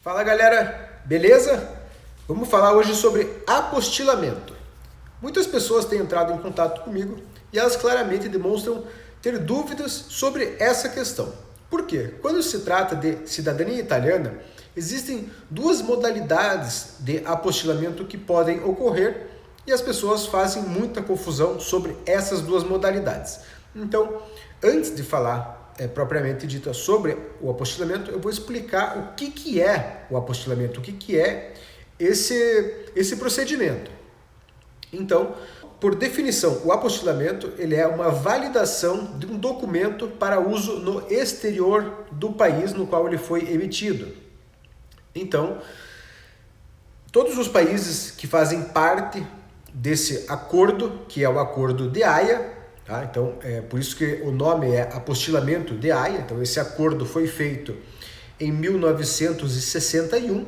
Fala galera, beleza? Vamos falar hoje sobre apostilamento. Muitas pessoas têm entrado em contato comigo e elas claramente demonstram ter dúvidas sobre essa questão. Por quê? Quando se trata de cidadania italiana, existem duas modalidades de apostilamento que podem ocorrer e as pessoas fazem muita confusão sobre essas duas modalidades. Então, antes de falar propriamente dita sobre o apostilamento, eu vou explicar o que é o apostilamento, o que é esse procedimento. Então, por definição, o apostilamento ele é uma validação de um documento para uso no exterior do país no qual ele foi emitido. Então, todos os países que fazem parte desse acordo, que é o Acordo de Haia, tá? Então, é por isso que o nome é Apostilamento de Haia. Então, esse acordo foi feito em 1961,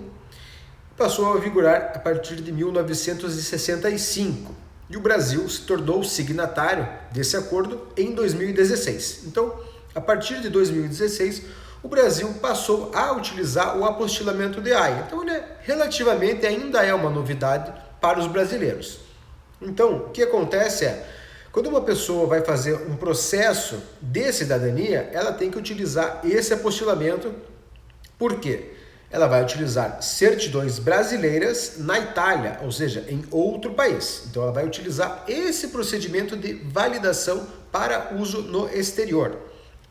passou a vigorar a partir de 1965. E o Brasil se tornou signatário desse acordo em 2016. Então, a partir de 2016, o Brasil passou a utilizar o apostilamento de Haia. Então, ele relativamente ainda é uma novidade para os brasileiros. Então, o que acontece é, quando uma pessoa vai fazer um processo de cidadania, ela tem que utilizar esse apostilamento. Por quê? Ela vai utilizar certidões brasileiras na Itália, ou seja, em outro país. Então, ela vai utilizar esse procedimento de validação para uso no exterior.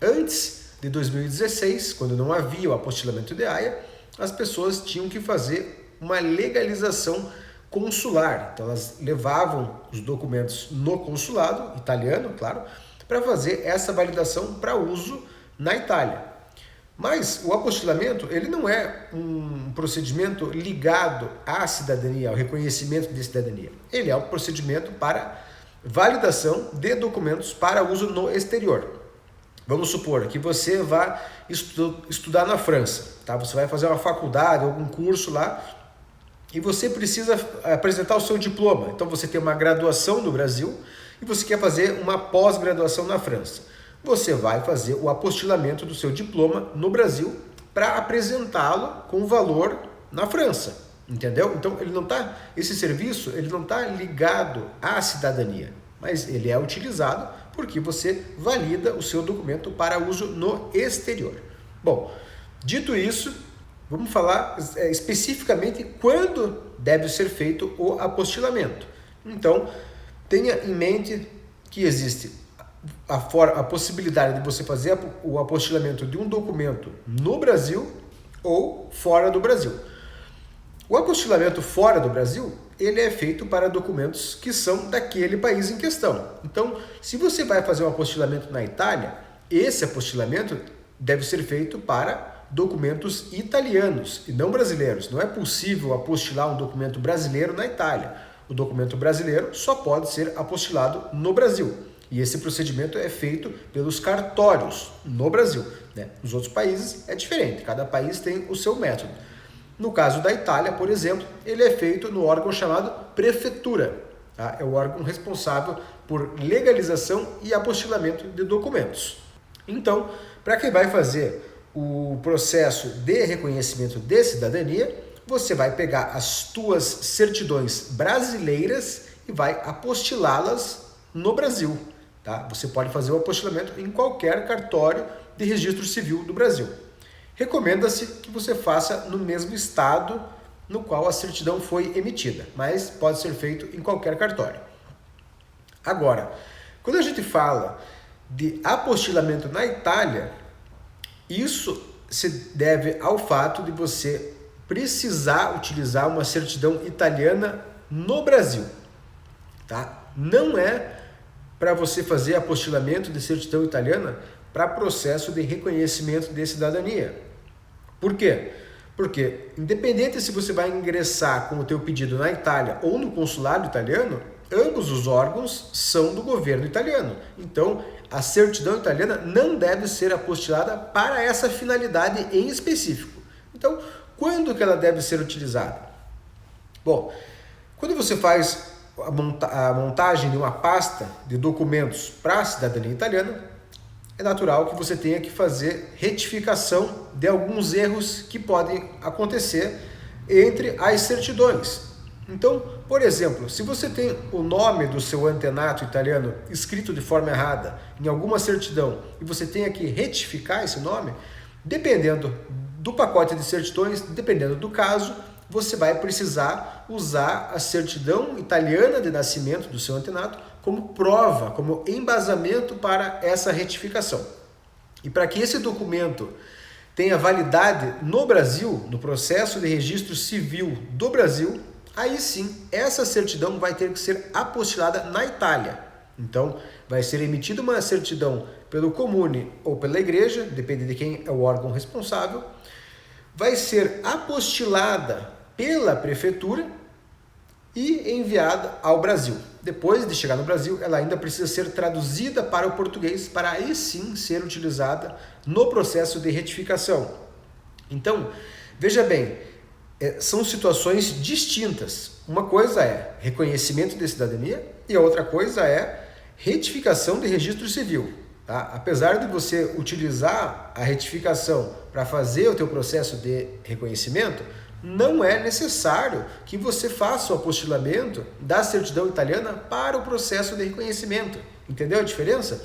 Antes de 2016, quando não havia o apostilamento de Haia, as pessoas tinham que fazer uma legalização consular. Então, elas levavam os documentos no consulado italiano, claro, para fazer essa validação para uso na Itália. Mas o apostilamento, ele não é um procedimento ligado à cidadania, ao reconhecimento de cidadania. Ele é um procedimento para validação de documentos para uso no exterior. Vamos supor que você vá estudar na França, tá? Você vai fazer uma faculdade, algum curso lá, e você precisa apresentar o seu diploma. Então você tem uma graduação no Brasil e você quer fazer uma pós-graduação na França. Você vai fazer o apostilamento do seu diploma no Brasil para apresentá-lo com valor na França, entendeu? Então esse serviço ele não está ligado à cidadania, mas ele é utilizado porque você valida o seu documento para uso no exterior. Bom, dito isso, vamos falar especificamente quando deve ser feito o apostilamento. Então, tenha em mente que existe a possibilidade de você fazer o apostilamento de um documento no Brasil ou fora do Brasil. O apostilamento fora do Brasil, ele é feito para documentos que são daquele país em questão. Então, se você vai fazer um apostilamento na Itália, esse apostilamento deve ser feito para documentos italianos e não brasileiros. Não é possível apostilar um documento brasileiro na Itália. O documento brasileiro só pode ser apostilado no Brasil. E esse procedimento é feito pelos cartórios no Brasil, né? Nos outros países é diferente, cada país tem o seu método. No caso da Itália, por exemplo, ele é feito no órgão chamado prefeitura, tá? É o órgão responsável por legalização e apostilamento de documentos. Então, para quem vai fazer o processo de reconhecimento de cidadania, você vai pegar as tuas certidões brasileiras e vai apostilá-las no Brasil, tá? Você pode fazer o apostilamento em qualquer cartório de registro civil do Brasil. Recomenda-se que você faça no mesmo estado no qual a certidão foi emitida, mas pode ser feito em qualquer cartório. Agora, quando a gente fala de apostilamento na Itália, isso se deve ao fato de você precisar utilizar uma certidão italiana no Brasil, tá? Não é para você fazer apostilamento de certidão italiana para processo de reconhecimento de cidadania. Por quê? Porque, independente se você vai ingressar com o teu pedido na Itália ou no consulado italiano, ambos os órgãos são do governo italiano. Então, a certidão italiana não deve ser apostilada para essa finalidade em específico. Então, quando que ela deve ser utilizada? Bom, quando você faz a montagem de uma pasta de documentos para a cidadania italiana, é natural que você tenha que fazer retificação de alguns erros que podem acontecer entre as certidões. Então, por exemplo, se você tem o nome do seu antenato italiano escrito de forma errada em alguma certidão e você tenha que retificar esse nome, dependendo do pacote de certidões, dependendo do caso, você vai precisar usar a certidão italiana de nascimento do seu antenato como prova, como embasamento para essa retificação. E para que esse documento tenha validade no Brasil, no processo de registro civil do Brasil, aí sim, essa certidão vai ter que ser apostilada na Itália. Então, vai ser emitida uma certidão pelo comune ou pela igreja, depende de quem é o órgão responsável, vai ser apostilada pela prefeitura e enviada ao Brasil. Depois de chegar no Brasil, ela ainda precisa ser traduzida para o português, para aí sim ser utilizada no processo de retificação. Então, veja bem, são situações distintas. Uma coisa é reconhecimento de cidadania e a outra coisa é retificação de registro civil. Tá? Apesar de você utilizar a retificação para fazer o teu processo de reconhecimento, não é necessário que você faça o apostilamento da certidão italiana para o processo de reconhecimento. Entendeu a diferença?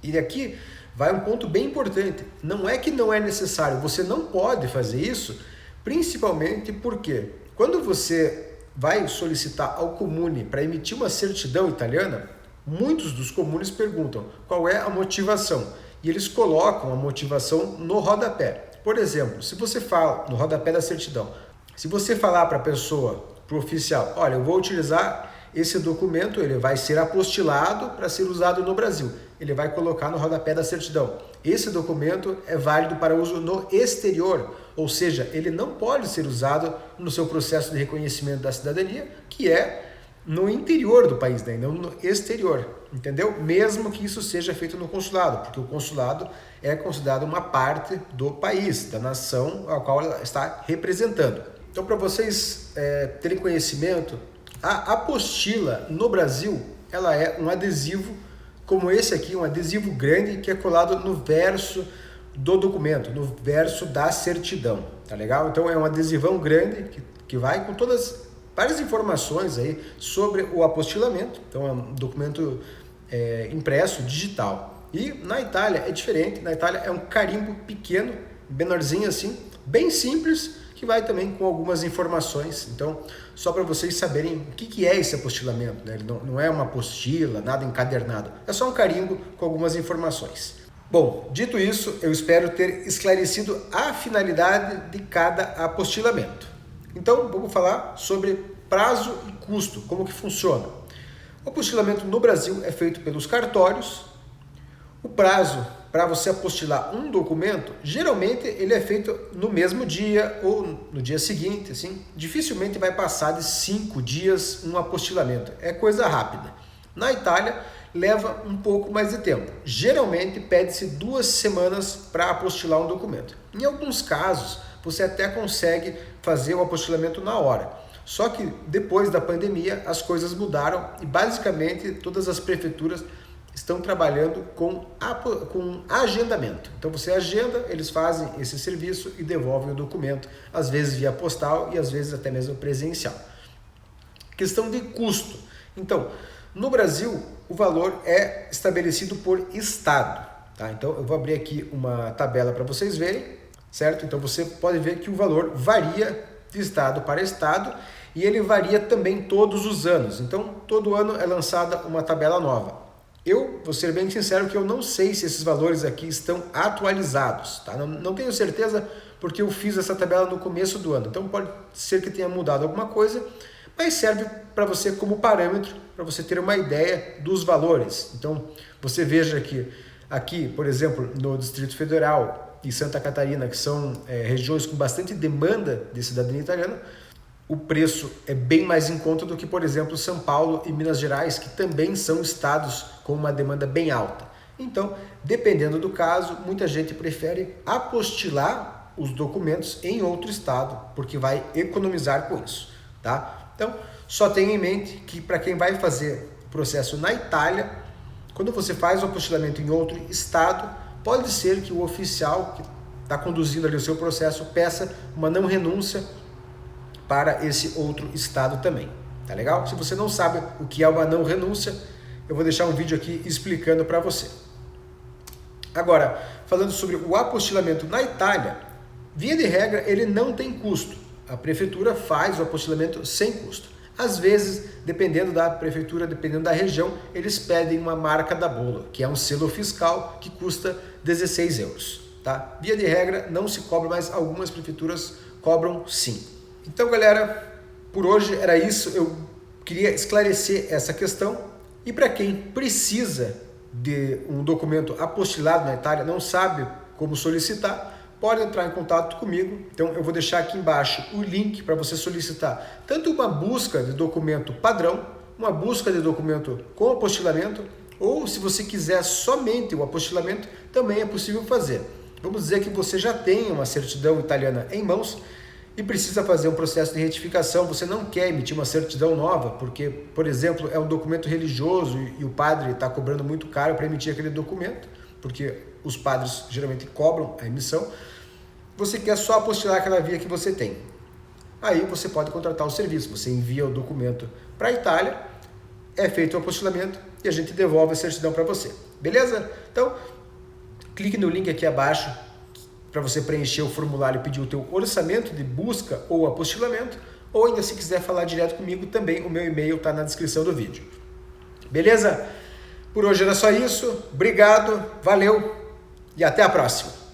E aqui vai um ponto bem importante. Não é que não é necessário, você não pode fazer isso, principalmente porque quando você vai solicitar ao comune para emitir uma certidão italiana, muitos dos comunes perguntam qual é a motivação e eles colocam a motivação no rodapé. Por exemplo, se você fala no rodapé da certidão, se você falar para a pessoa, para o oficial, olha, eu vou utilizar esse documento, ele vai ser apostilado para ser usado no Brasil. Ele vai colocar no rodapé da certidão. Esse documento é válido para uso no exterior, ou seja, ele não pode ser usado no seu processo de reconhecimento da cidadania, que é no interior do país, né? Não no exterior, entendeu? Mesmo que isso seja feito no consulado, porque o consulado é considerado uma parte do país, da nação a qual ela está representando. Então, para vocês terem conhecimento, a apostila no Brasil, ela é um adesivo como esse aqui, um adesivo grande que é colado no verso do documento, no verso da certidão, tá legal? Então é um adesivão grande que vai com várias informações aí sobre o apostilamento. Então é um documento impresso, digital. E na Itália é diferente, na Itália é um carimbo pequeno, menorzinho assim, bem simples, que vai também com algumas informações. Então, só para vocês saberem o que é esse apostilamento, né? Ele não é uma apostila, nada encadernado, é só um carimbo com algumas informações. Bom, dito isso, eu espero ter esclarecido a finalidade de cada apostilamento. Então, vamos falar sobre prazo e custo, como que funciona. O apostilamento no Brasil é feito pelos cartórios. O prazo para você apostilar um documento, geralmente ele é feito no mesmo dia ou no dia seguinte, assim. Dificilmente vai passar de 5 dias um apostilamento, é coisa rápida. Na Itália, leva um pouco mais de tempo. Geralmente, pede-se 2 semanas para apostilar um documento. Em alguns casos, você até consegue fazer o apostilamento na hora. Só que depois da pandemia, as coisas mudaram e basicamente todas as prefeituras estão trabalhando com agendamento. Então você agenda, eles fazem esse serviço e devolvem o documento, às vezes via postal e às vezes até mesmo presencial. Questão de custo. Então, no Brasil, o valor é estabelecido por estado. Tá? Então eu vou abrir aqui uma tabela para vocês verem, certo? Então você pode ver que o valor varia de estado para estado e ele varia também todos os anos. Então todo ano é lançada uma tabela nova. Eu vou ser bem sincero que eu não sei se esses valores aqui estão atualizados, tá? Não tenho certeza porque eu fiz essa tabela no começo do ano. Então pode ser que tenha mudado alguma coisa, mas serve para você como parâmetro, para você ter uma ideia dos valores. Então você veja que aqui, por exemplo, no Distrito Federal e Santa Catarina, que são regiões com bastante demanda de cidadania italiana, o preço é bem mais em conta do que, por exemplo, São Paulo e Minas Gerais, que também são estados com uma demanda bem alta. Então, dependendo do caso, muita gente prefere apostilar os documentos em outro estado, porque vai economizar com isso, tá? Então, só tenha em mente que para quem vai fazer o processo na Itália, Quando você faz o apostilamento em outro estado, pode ser que o oficial que está conduzindo ali o seu processo peça uma não renúncia para esse outro estado também. Tá legal? Se você não sabe o que é uma não renúncia, eu vou deixar um vídeo aqui explicando para você. Agora, falando sobre o apostilamento na Itália, via de regra, ele não tem custo. A prefeitura faz o apostilamento sem custo. Às vezes, dependendo da prefeitura, dependendo da região, eles pedem uma marca da bola, que é um selo fiscal que custa 16 euros. Tá? Via de regra, não se cobra, mas algumas prefeituras cobram sim. Então, galera, por hoje era isso. Eu queria esclarecer essa questão. E para quem precisa de um documento apostilado na Itália, não sabe como solicitar, pode entrar em contato comigo. Então eu vou deixar aqui embaixo o link para você solicitar tanto uma busca de documento padrão, uma busca de documento com apostilamento, ou se você quiser somente o apostilamento, também é possível fazer. Vamos dizer que você já tem uma certidão italiana em mãos e precisa fazer um processo de retificação, você não quer emitir uma certidão nova, porque, por exemplo, é um documento religioso e o padre está cobrando muito caro para emitir aquele documento, porque os padres geralmente cobram a emissão, você quer só apostilar aquela via que você tem. Aí você pode contratar o serviço, você envia o documento para a Itália, é feito o apostilamento e a gente devolve a certidão para você. Beleza? Então, clique no link aqui abaixo para você preencher o formulário e pedir o teu orçamento de busca ou apostilamento, ou ainda se quiser falar direto comigo, também o meu e-mail está na descrição do vídeo. Beleza? Por hoje era só isso. Obrigado, valeu e até a próxima.